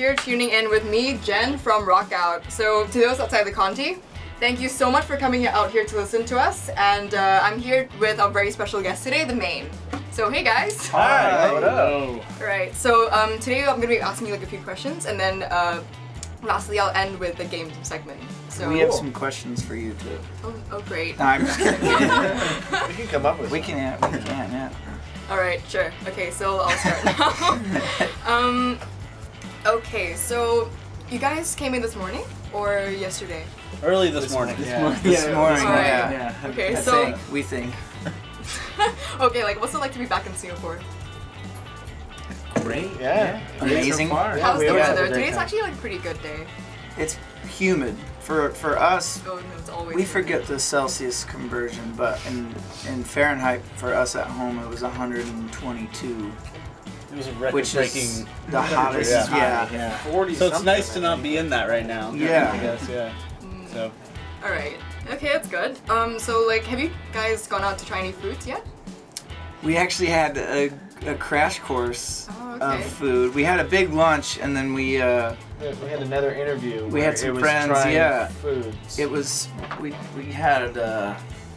here tuning in with me, Jen from Rockout. So to those outside the Conti, thank you so much for coming out here to listen to us. And I'm here with a very special guest today, the Maine. So hey guys. Hi. What up? Alright, so today I'm going to be asking you like a few questions, and then lastly I'll end with the game segment. So we have some questions for you too. Oh great. No, I'm just kidding. We can come up with we can, yeah. Alright, sure. Okay, so I'll start now. Okay, so you guys came in this morning or yesterday? Early this morning. This morning, Alright. yeah. Okay, I so think, we think. okay, like what's it like to be back in Singapore? Great. Yeah. Amazing. How's the we always have a weather? great Today's time. actually like a pretty good day. It's humid. For us, Oh no, it's always we humid. forget the Celsius conversion, but in Fahrenheit for us at home it was 122. It was a Which record-breaking is the hottest, yeah. 40 So it's nice to something, not be in that right now. Yeah. I guess, yeah. So Alright. Okay, that's good. So like have you guys gone out to try any foods yet? We actually had a crash course okay. of food. We had a big lunch and then we We had another interview. We where had some it was friends, trying yeah. Foods. it was we had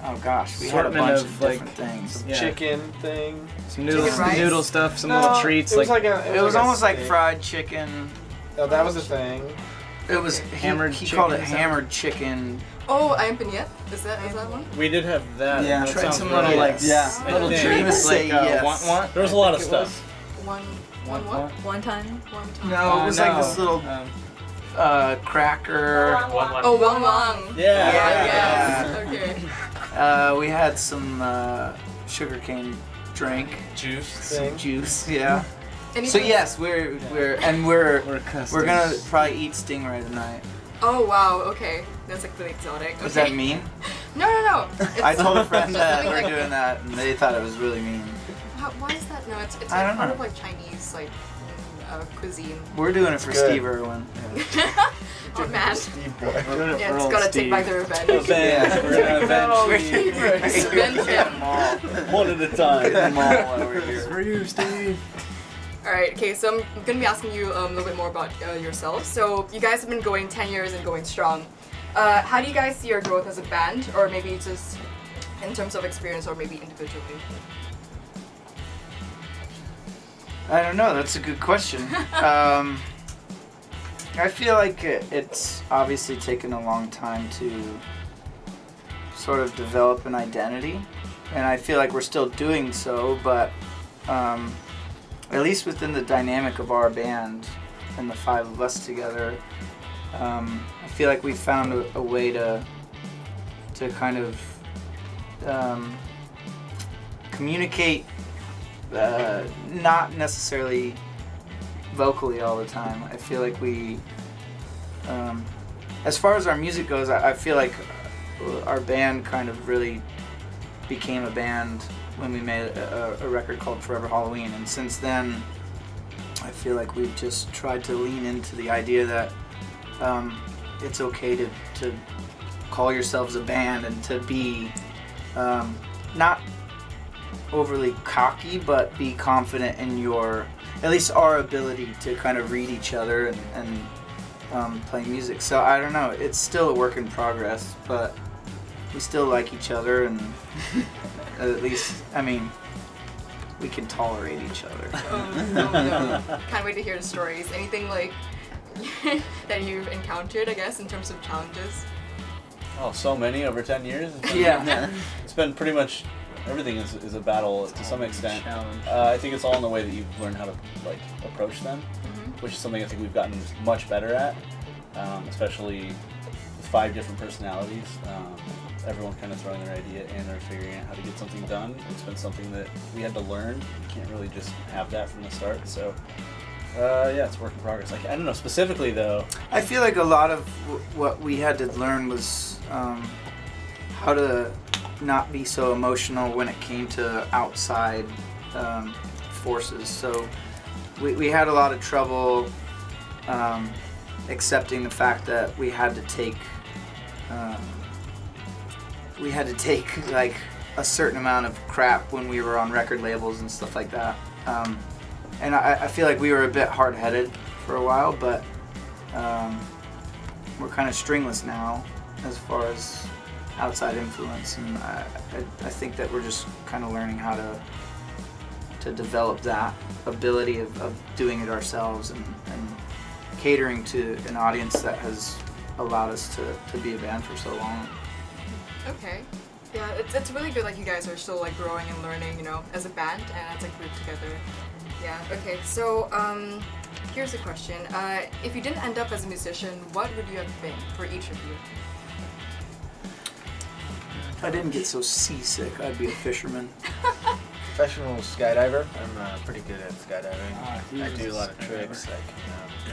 oh gosh, we had a Assortment bunch of, of like, different things. Yeah. Chicken thing. Some noodles, Chicken rice? noodle stuff, some No, little treats. It was like, It was like a almost like steak. fried chicken. Oh, that was the thing. It was Hammered he called it chicken, hammered chicken. Oh, ayam Is that one? we did have that. Yeah, That tried sounds some right. little like I little think. treats Say like yes. want. There was a lot of I think it was. stuff. One what? One time? One time. No, it was like this little cracker. Oh, Wang Wang. Yeah. Yes. Okay. We had some sugarcane drink, Juice. some juice. Yeah. So Anything- yes, we're We're gonna probably eat stingray tonight. Oh wow. Okay, that's like really exotic. Okay. Was that mean? No. I told a friend that something we're like- doing that, and they thought it was really mean. Why is that? No, it's I like don't part know. of like Chinese like cuisine. We're doing it for Good. Steve Irwin. Oh man. Steve Boy. Yeah, it's gotta take back the revenge. Yeah. We're gonna eventually Revenge him. one at a time. Them all over here. For you, Steve. Alright, okay, so I'm gonna be asking you a little bit more about yourselves. So you guys have been going 10 years and going strong. How do you guys see your growth as a band, or maybe just in terms of experience, or maybe individually? I don't know. That's a good question. I feel like it's obviously taken a long time to sort of develop an identity, and I feel like we're still doing so. But at least within the dynamic of our band and the five of us together, I feel like we found a way to kind of communicate. Not necessarily vocally all the time. I feel like we, as far as our music goes, I feel like our band kind of really became a band when we made a record called Forever Halloween, and since then I feel like we've just tried to lean into the idea that it's okay to call yourselves a band and to be not overly cocky, but be confident in your, at least our ability to kind of read each other and play music. So I don't know, it's still a work in progress, but we still like each other, and at least, I mean, we can tolerate each other. No. Can't wait to hear the stories. Anything like that you've encountered, I guess, in terms of challenges? Oh, so many over 10 years. Yeah. It's been pretty much everything is a battle to some extent. I think it's all in the way that you learn how to like approach them, which is something I think we've gotten much better at, especially with 5 different personalities. Everyone kind of throwing their idea in or figuring out how to get something done. It's been something that we had to learn. You can't really just have that from the start. So yeah, it's a work in progress. Like, I don't know specifically though. I feel like a lot of what we had to learn was how to not be so emotional when it came to outside forces. So we had a lot of trouble accepting the fact that we had to take like a certain amount of crap when we were on record labels and stuff like that. And I feel like we were a bit hard-headed for a while, but we're kind of stringless now as far as outside influence, and I think that we're just kind of learning how to develop that ability of doing it ourselves and catering to an audience that has allowed us to be a band for so long. Okay. Yeah, it's really good, like you guys are still like growing and learning, you know, as a band and as a group together. Yeah, okay, so here's a question. If you didn't end up as a musician, what would you have been for each of you? If I didn't get so seasick, I'd be a fisherman. Professional skydiver. I'm pretty good at skydiving. I do a lot of tricks. I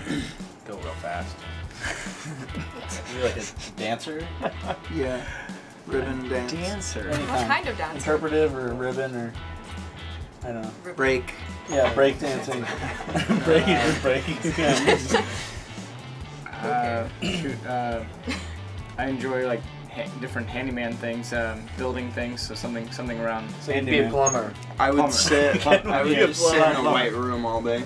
can go real fast. You're like a dancer? Yeah. Ribbon dance. Dancer. What kind of dance? Interpretive or ribbon or, I don't know. Break. Yeah, break dancing. breaking. Shoot, I enjoy like different handyman things, building things, so something around. So you'd be a plumber. I would sit. I would Yeah, sit in a white room all day.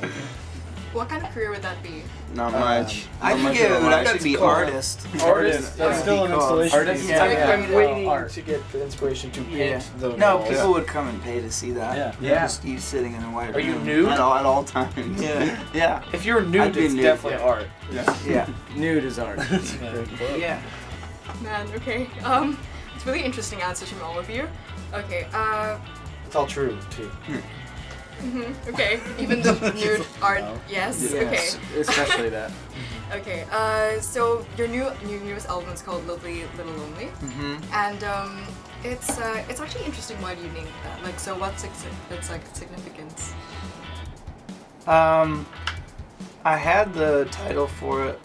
What kind of career would that be? Not much. I Not think much it of a would life. actually be artist. Artist. That's Yeah. still an Because installation. artist, piece. yeah. I'm waiting to get the inspiration to paint the No, walls. people would come and pay to see that. Yeah. Yeah. Just you sitting in a white room. Are you nude? At all times. Yeah. Yeah. If you're nude, I'd be it's nude, definitely yeah. art. Yeah. Nude is art. Yeah. Man, okay. It's really interesting answers from all of you. Okay, It's all true, too. okay. Even the nude art, yes. Yes. Okay. Especially that. Okay. So your newest album is called Lovely Little Lonely, and it's actually interesting. Why do you name it that? Like, so what's its like significance? I had the title for it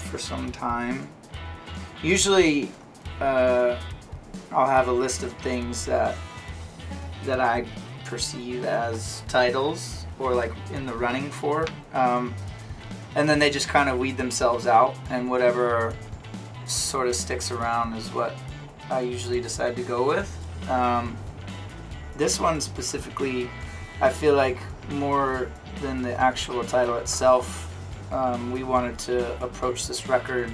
for some time. Usually, I'll have a list of things that I perceive as titles or like in the running for, and then they just kind of weed themselves out, and whatever sort of sticks around is what I usually decide to go with. This one specifically, I feel like more than the actual title itself, we wanted to approach this record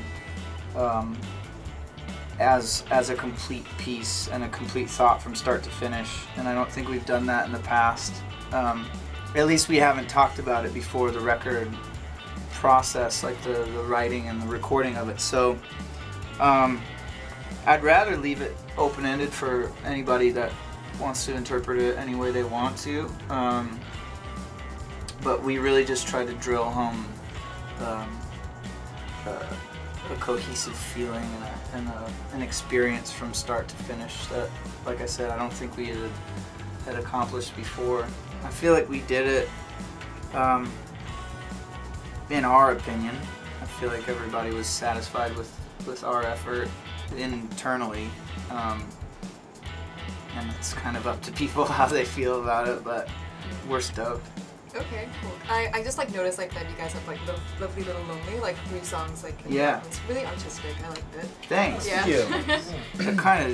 as a complete piece and a complete thought from start to finish, and I don't think we've done that in the past. At least we haven't talked about it before the record process, like the writing and the recording of it. So I'd rather leave it open-ended for anybody that wants to interpret it any way they want to, but we really just try to drill home a cohesive feeling and an experience from start to finish that, like I said, I don't think we had accomplished before. I feel like we did it, in our opinion. I feel like everybody was satisfied with our effort internally, and it's kind of up to people how they feel about it, but we're stoked. Okay, cool. I just like noticed like that you guys have like Lovely Little Lonely, like 3 songs like in the Yeah. album. It's really artistic. I liked it. Thanks. Yeah.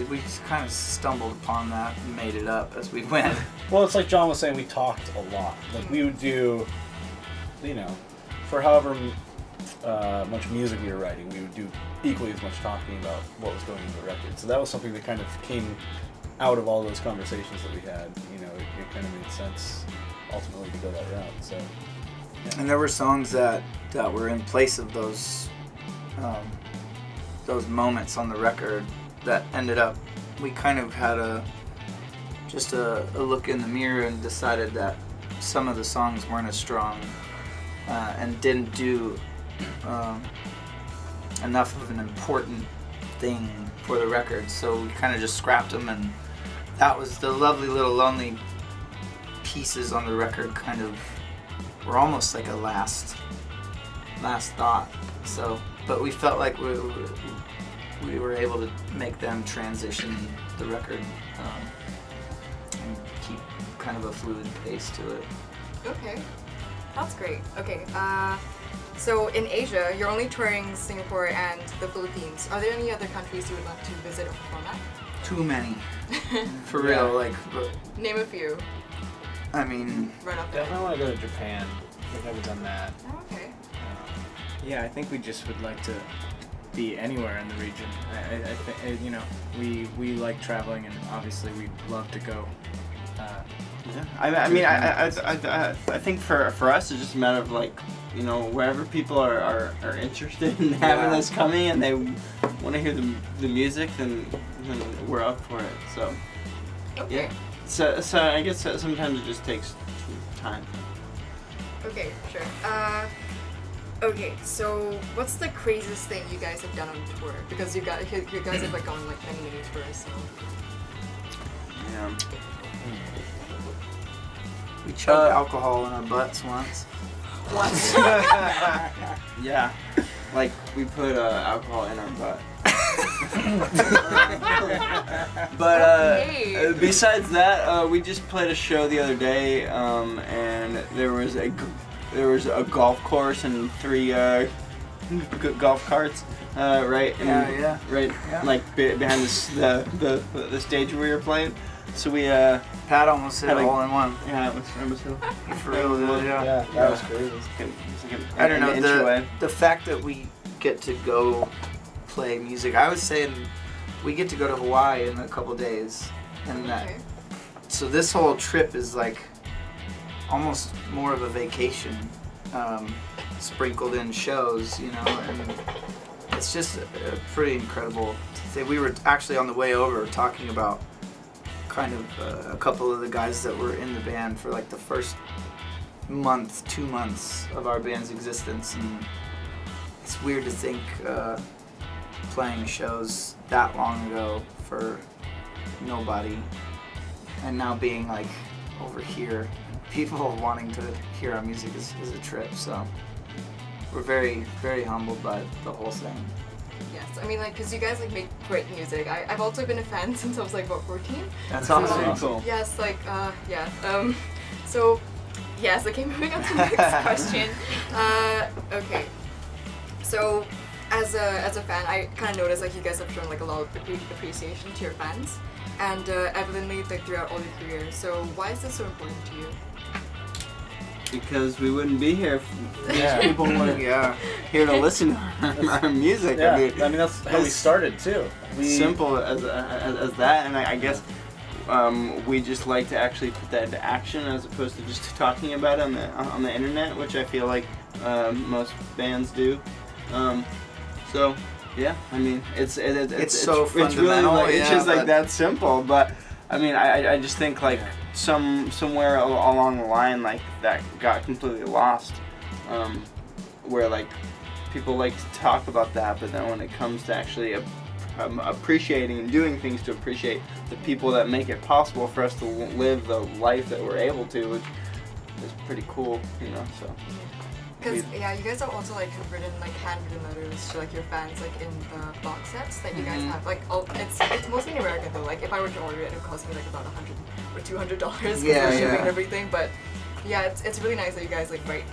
We just kind of stumbled upon that and made it up as we went. Well, it's like John was saying, we talked a lot. Like, we would do, you know, for however much music we were writing, we would do equally as much talking about what was going into the record. So that was something that kind of came out of all those conversations that we had. You know, it kind of made sense ultimately to go that route. So, yeah. And there were songs that were in place of those moments on the record that ended up, we kind of had a look in the mirror and decided that some of the songs weren't as strong and didn't do enough of an important thing for the record, so we kind of just scrapped them, and that was the Lovely Little Lonely pieces on the record kind of were almost like a last thought. So, but we felt like we were able to make them transition the record and keep kind of a fluid pace to it. Okay, that's great. Okay, so in Asia, you're only touring Singapore and the Philippines. Are there any other countries you would like to visit or perform at? Too many, for real. Like, Name a few. I mean, Right up there. Definitely want to go to Japan. I've never done that. Oh, okay. Yeah, I think we just would like to be anywhere in the region. I think, you know, we like traveling, and obviously we'd love to go. Yeah. I mean, I think for us, it's just a matter of like, you know, wherever people are interested in having us coming and they want to hear the music, then we're up for it. So, Okay. yeah. So I guess sometimes it just takes time. Okay, sure. Okay, so what's the craziest thing you guys have done on tour? Because you guys have like gone like many tours, so. Yeah. We chugged alcohol in our butts once. What? Yeah. Like we put alcohol in our butt. But Okay. besides that, we just played a show the other day, and there was a golf course and 3 golf carts, right? And right, like behind the stage where we were playing. So we Pat almost hit Had a a- hole in one. yeah, it was For real, dude, yeah. that was crazy. I don't know, the fact that we get to go play music. I was saying we get to go to Hawaii in a couple days, and that Okay. so this whole trip is like almost more of a vacation, sprinkled in shows, you know, and it's just pretty incredible. We were actually on the way over talking about kind of a couple of the guys that were in the band for like the first month, 2 months of our band's existence, and it's weird to think playing shows that long ago for nobody, and now being like over here, people wanting to hear our music is a trip. So we're very, very humbled by the whole thing. Yes, I mean like because you guys like make great music. I've also been a fan since I was like about 14. That's So, awesome. Cool. Yes, like yeah. So yes, okay. Moving on to the next question. Okay. So as a fan, I kind of noticed like you guys have shown like a lot of appreciation to your fans, and evidently like throughout all your career. So why is this so important to you? Because we wouldn't be here if Yeah. people weren't here to listen to our music. Yeah, I mean, that's how we as started too. simple as that, and I guess we just like to actually put that into action as opposed to just talking about it on the internet, which I feel like most bands do. So yeah, I mean it's so it's really fundamental, like, it's yeah, just like but- that simple. But I mean I just think like somewhere along the line like that got completely lost, where like people like to talk about that, but then when it comes to actually appreciating and doing things to appreciate the people that make it possible for us to live the life that we're able to, which is pretty cool, you know. So Because yeah, you guys have also like written like handwritten letters to like your fans like in the box sets that you guys have. Like it's mostly in America though. Like if I were to order it, it would cost me like about $100 or $200 because Yeah, shipping yeah. and everything. But yeah, it's really nice that you guys like write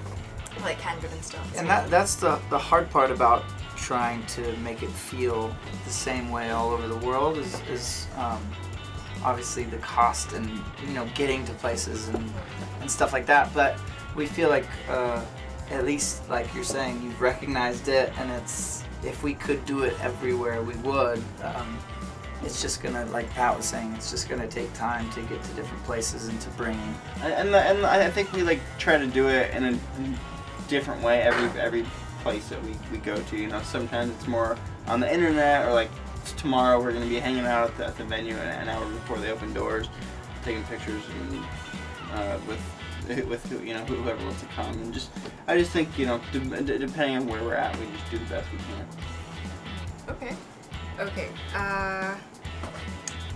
like handwritten stuff. And that's the hard part about trying to make it feel the same way all over the world is obviously the cost and, you know, getting to places and stuff like that. But we feel like at least like you're saying, you've recognized it, and it's, if we could do it everywhere we would. It's just gonna, like Pat was saying, it's just gonna take time to get to different places and to bring. and I think we like try to do it in a different way every place that we go to. You know, sometimes it's more on the internet, or like tomorrow we're gonna be hanging out at the venue an hour before they open doors, taking pictures and with you know, whoever wants to come, and I just think, you know, depending on where we're at, we just do the best we can. Okay.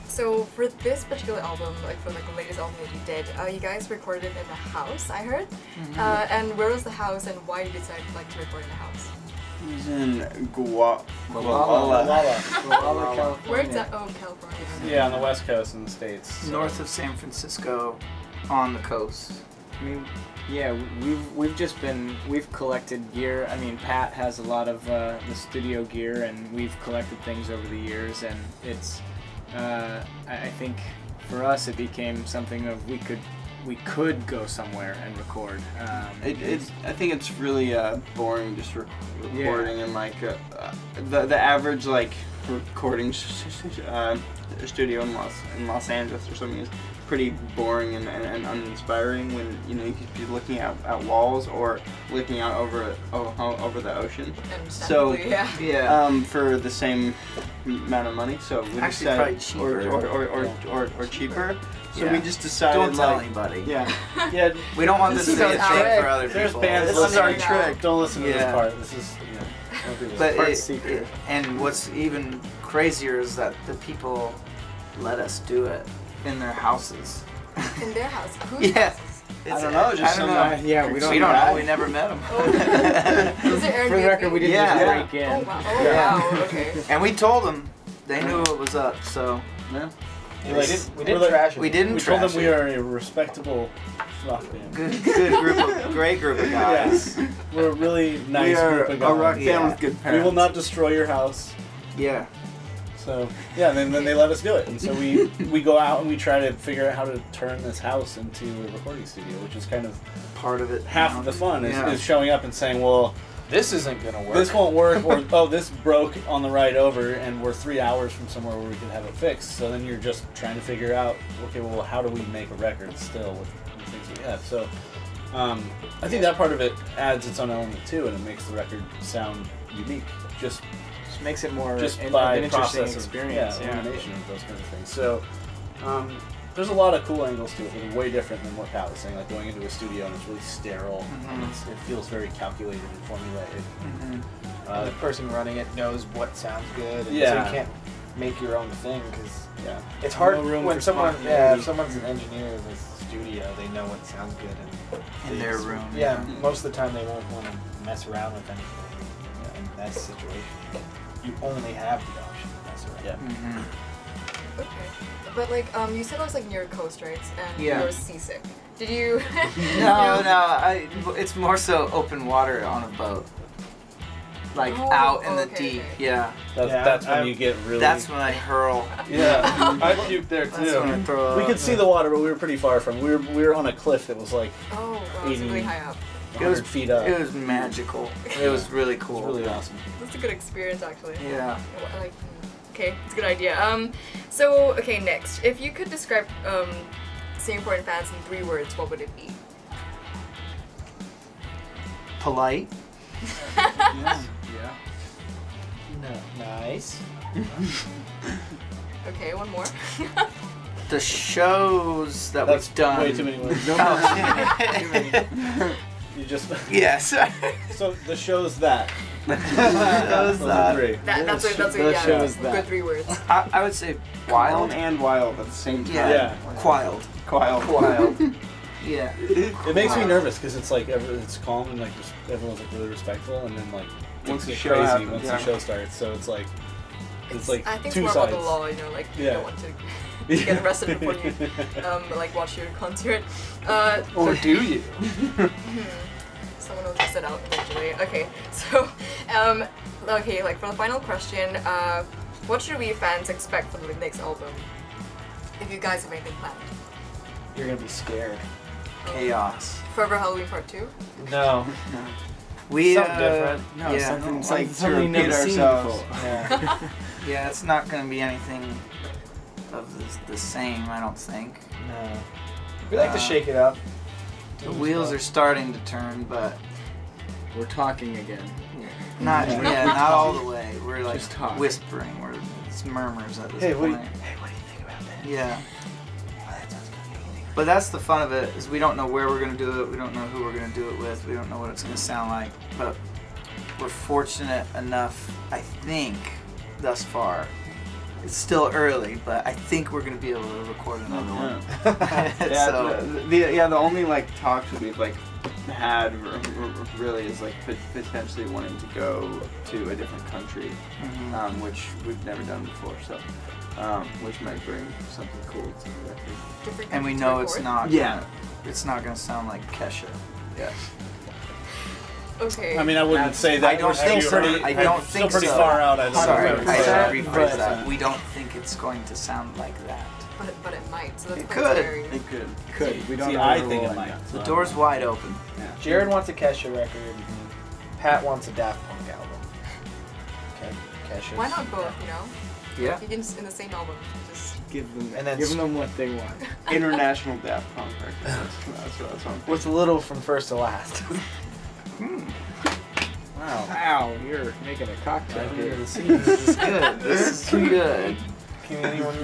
So for this particular album, like for like the latest album that you did, you guys recorded it in a house, I heard. And where was the house, and why did you decide like to record in a house? It was in Guala. California. Where exactly? Oh, California. Yeah, on the West Coast in the States. So. North of San Francisco, on the coast. I mean, yeah, we've collected gear. I mean, Pat has a lot of the studio gear, and we've collected things over the years, and it's, I think for us it became something of we could we could go somewhere and record. I think it's really boring just recording and like the average like recording studio in Los Angeles or something is pretty boring and uninspiring when you know you could be looking at walls or looking out over the ocean. So yeah. For the same amount of money, so we Actually, decided or cheaper. So Yeah. we just decided Don't tell like, anybody. yeah, We don't want this to be a thing for other There's people. bands This is our listening. trick. Don't listen to this Yeah. part. This is don't do this. But Part secret. and what's even crazier is that the people let us do it in their houses. In their house. Whose Yeah. house? I don't know, just I don't some know. Yeah, we don't know. We never met them. Is it For the record, we didn't Yeah. just break in. Oh wow. Oh, Yeah. wow. Okay. And we told them. They knew what was up, so Yeah. We didn't trash it. we didn't We told trash them we it. are a respectable rock band. Great group of guys. Yeah. We're a really nice We are group of a guys. rock band Yeah. with good We parents. will not destroy your house. Yeah. So yeah, and then they let us do it, and so we go out and we try to figure out how to turn this house into a recording studio, which is kind of Part of it. half of the fun is, Yeah. is showing up and saying, well, This isn't gonna work. this won't work, or oh, this broke on the ride over, and we're 3 hours from somewhere where we could have it fixed. So then you're just trying to figure out, okay, well, how do we make a record still with the things we have? So I think that part of it adds its own element too, and it makes the record sound unique. Just Makes it more just an by interesting process experience. of elimination of those kinds of things. So there's a lot of cool angles to it that are way different than what Pat was saying, like going into a studio and it's really sterile and it feels very calculated and formulated. And the person running it knows what sounds good. And so Yeah. you can't make your own thing because Yeah. it's hard No room when for someone, spontaneity. if someone's an engineer in the studio, they know what sounds good In their room. Yeah, most of the time they won't want to mess around with anything in that situation. You only have the option to mess around. Yeah. Okay. But like you said it was like near coast, right? And Yeah. you were seasick. Did you? No. It's more so open water on a boat. Like Oh, out in the okay, deep. okay. Yeah. That's when you get really. That's when I hurl. Yeah, I puked there That's when I too. throw We up. could see the water, but we were pretty far from. We were on a cliff that was like Oh, wow, it's really 80. high up. 100 feet up. It was magical. It was really cool. It was really awesome. That's a good experience, actually. Yeah. Like, okay, it's a good idea. So okay, next, if you could describe Singapore and fans in 3 words, what would it be? Polite. Yeah. Nice. Okay, one more. The shows that That's we've done. way too many words. Oh. You just. Yes. So the show's that. Those, Those are 3. That's a the yeah, show is good that. 3 words. I would say Wild wild. and wild at the same time. Yeah. Yeah. Wild. Wild. Wild. Yeah. It makes me nervous because it's like it's calm and like just everyone's like really respectful, and then like Once things the get show crazy happens, once yeah. the show starts. So it's like I think it's 2 more sides. about the law, you know, like you Yeah. don't want to get arrested before you like watch your concert. Or do you? Someone will test it out eventually. Okay, so okay, like for the final question, what should we fans expect from the next album? If you guys have anything planned. You're gonna be scared. Chaos. Forever Halloween Part 2? No. We Something different. No, Yeah. something Like like to repeat never seen ourselves. before. Yeah. Yeah, it's not going to be anything of the same, I don't think. No. We like to shake it up. The wheels are starting to turn, but We're talking again. not not all the way. We're like Just talk. whispering. It's murmurs at this Hey, what do point. you think about that? Yeah. Oh, that sounds good. But that's the fun of it, is we don't know where we're going to do it. We don't know who we're going to do it with. We don't know what it's going to sound like. But we're fortunate enough, I think, thus far. It's still early, but I think we're going to be able to record another one. Yeah, So- the only like talks that we've like had really is like potentially wanting to go to a different country, Mhm. which we've never done before. So, which might bring something cool to the record. Different And we countries know to it's record? not. Yeah. It's not going to sound like Kesha. Yeah. Okay. I mean, I wouldn't say that. I don't We're still think so. pretty, I don't still think pretty so. far out. I don't Sorry, know. I should But- rephrase but- that. We don't think it's going to sound like that. but it might. So that's It quite could. scary. It could. Could. We don't See, know I the think rule it on might. that. The door's wide open. Yeah. Jared wants a Kesha record. Pat wants a Daft Punk album. Okay, Kesha. Why not both? You know, Yeah. you can just in the same album. Just Give them what they want. International Daft Punk record. That's what I'm What's a little from first to last? Wow. Wow, you're making a cocktail. This is good. This is good. Can anyone?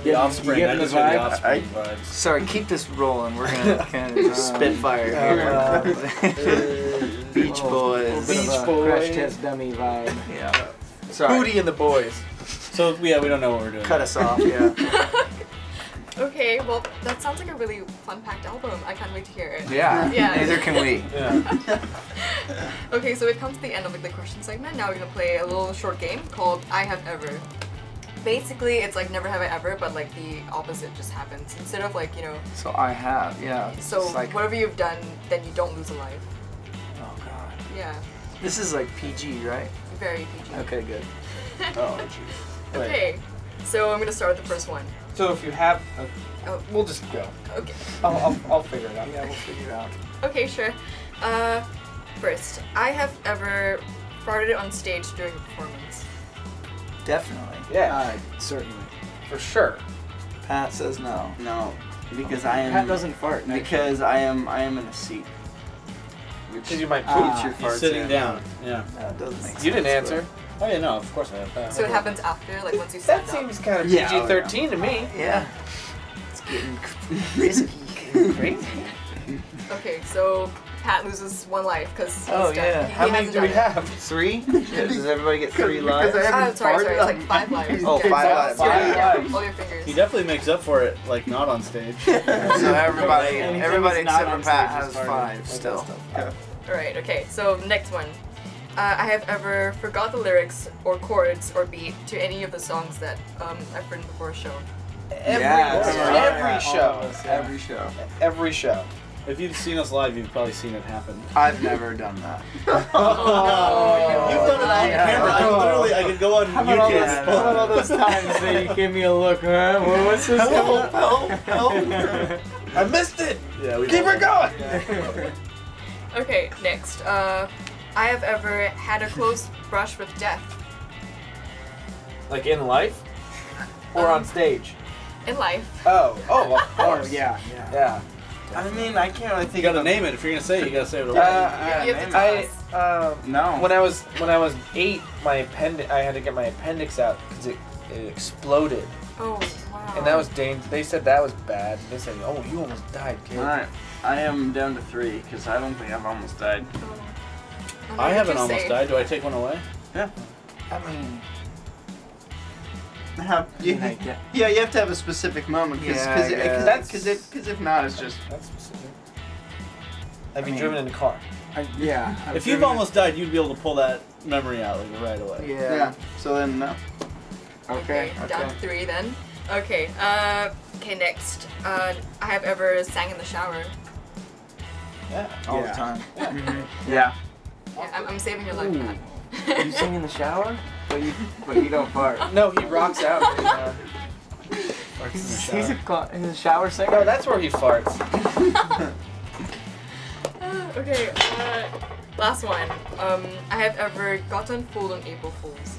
The Offspring. You I getting just the heard the vibe? Offspring vibes. Sorry, keep this rolling. We're gonna kind of spitfire here. Beach Boys. Beach Bit of a Boys. Crash Test Dummy vibe. Yeah. Sorry. Hootie and the Boys. So yeah, we don't know what we're doing. Cut us off. Yeah. okay. Well, that sounds like a really fun-packed album. I can't wait to hear it. Yeah. Yeah. Neither can we. Yeah. Okay, so we've come to the end of like the question segment. Now we're gonna play a little short game called I Have Ever. Basically, it's like never have I ever, but like the opposite just happens. Instead of like, you know, So I have. Yeah. so It's like, whatever you've done, then you don't lose a life. oh god. Yeah, This is like PG, right? very PG. Okay, good. Oh, jeez. Okay, so I'm gonna start with the first one. So if you have, Oh. we'll just go. Okay. I'll figure it out. Yeah, we'll figure it out. Okay, sure. First, I have ever farted on stage during a performance. Definitely. Yeah, Certainly. for sure. Pat says no. No, because I am. Pat doesn't fart. Because I am in a seat. Because you might poop Ah, your He's farts sitting in. down. Yeah. That doesn't make sense. You didn't but- answer. Oh yeah, no, of course I have. So it happens after, like once you stand That up. seems kind of Yeah, PG-13 to me. Yeah. It's getting risky. Crazy. Okay, so Pat loses one life because Oh, yeah. How many do we have? 3? Does everybody get 3 lives? Because I Oh, haven't sorry, farted it's on- like 5 lives. Oh, Okay, 5 so lives. all your- Five yeah, lives. all your fingers. He definitely makes up for it, like not on stage. So everybody Anything that's not except on for Pat stage has is farting. 5 still. Alright, okay, so next one. I have ever forgot the lyrics or chords or beat to any of the songs that I've written before a show. Every, Yeah, every all show. of us, yeah. Every show. Every show. If you've seen us live, you've probably seen it happen. I've never done that. Oh, You've done it on Yeah. camera. I could go on How about all YouTube. those, how about all those times that you give me a look, huh? What's this? Help. I missed it. Yeah, we Keep don't. her going. Okay, next. I have ever had a close brush with death Like in life? Or on stage? in life. Oh, of Oh, course. yeah. Yeah. I mean, I can't really You think gotta of name it. If you're gonna say it, you gotta say it. You have to name tell it. us. No. When I was 8, I had to get my appendix out because it exploded, Oh, wow. and that was dangerous. They said that was bad. They said, "Oh, you almost died, kid." Alright, I am down to 3 because I don't think I've almost died. Oh. I haven't Just almost say- died. Do I take one away? I mean, Yeah, you have to have a specific moment Yeah, I guess. because if not, it's just That's specific. Have you mean- driven in a car? Yeah. I've If you've driven- almost died, you'd be able to pull that memory out like right away. yeah. So then no. Okay. Down to 3 then. Okay. Okay. Next. I have ever sang in the shower. Yeah. all Yeah. the time. Yeah. Yeah, I'm saving your life, Pat. You sing in the shower, but you don't fart. No, he rocks out. He's a shower singer. No, that's where he farts. Okay. Last one. I have ever gotten fooled on April Fools.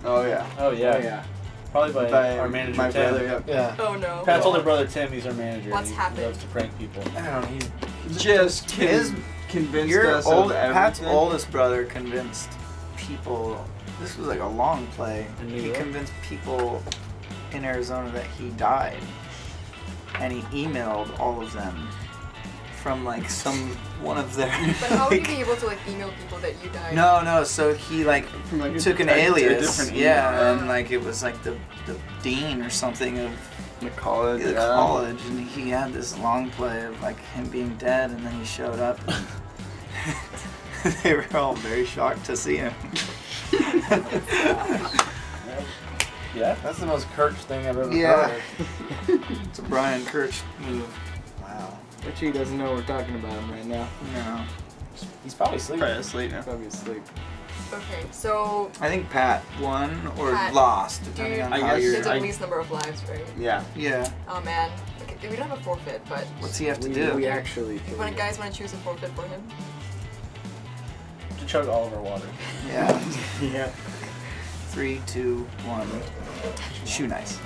Oh yeah. Oh yeah. Oh, yeah. Probably by our manager my Tim. brother. Yep. Yeah. Oh no. Pat's older brother Tim. He's our manager. What's and happened? He loves to prank people. I don't know. Just convinced Your us old of Pat's everything. oldest brother convinced people. This was like a long play. In New He York? convinced people in Arizona that he died, and he emailed all of them from like one of their. But how would you like- be able to like email people that you died? No. So he like From, like, took an a alias. different Yeah, email. and like it was like the dean or something of The college. the college, and he had this long play of like him being dead, and then he showed up. And they were all very shocked to see him. Yeah. That's the most Kirch thing I've ever Yeah. heard. It's a Brian Kirch move. Wow. Bet you he doesn't know we're talking about him right now. No. He's probably sleeping. Probably asleep now. Probably asleep. Okay, so I think Pat won or Pat, lost, depending on I how guess- you're. it's at least number of lives, right? Yeah. Yeah. Oh man. Okay, we don't have a forfeit, but What's he have to We do? actually do. you guys want to choose a forfeit for him? To chug all of our water. Yeah. Yeah. 3, 2, 1. Shoe nice.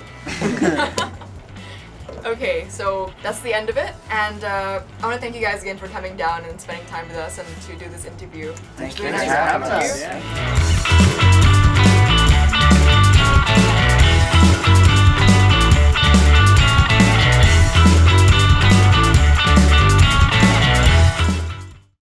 Okay, so that's the end of it, and I want to thank you guys again for coming down and spending time with us and to do this interview. Thank It's you really for nice to having have us. you. Yeah.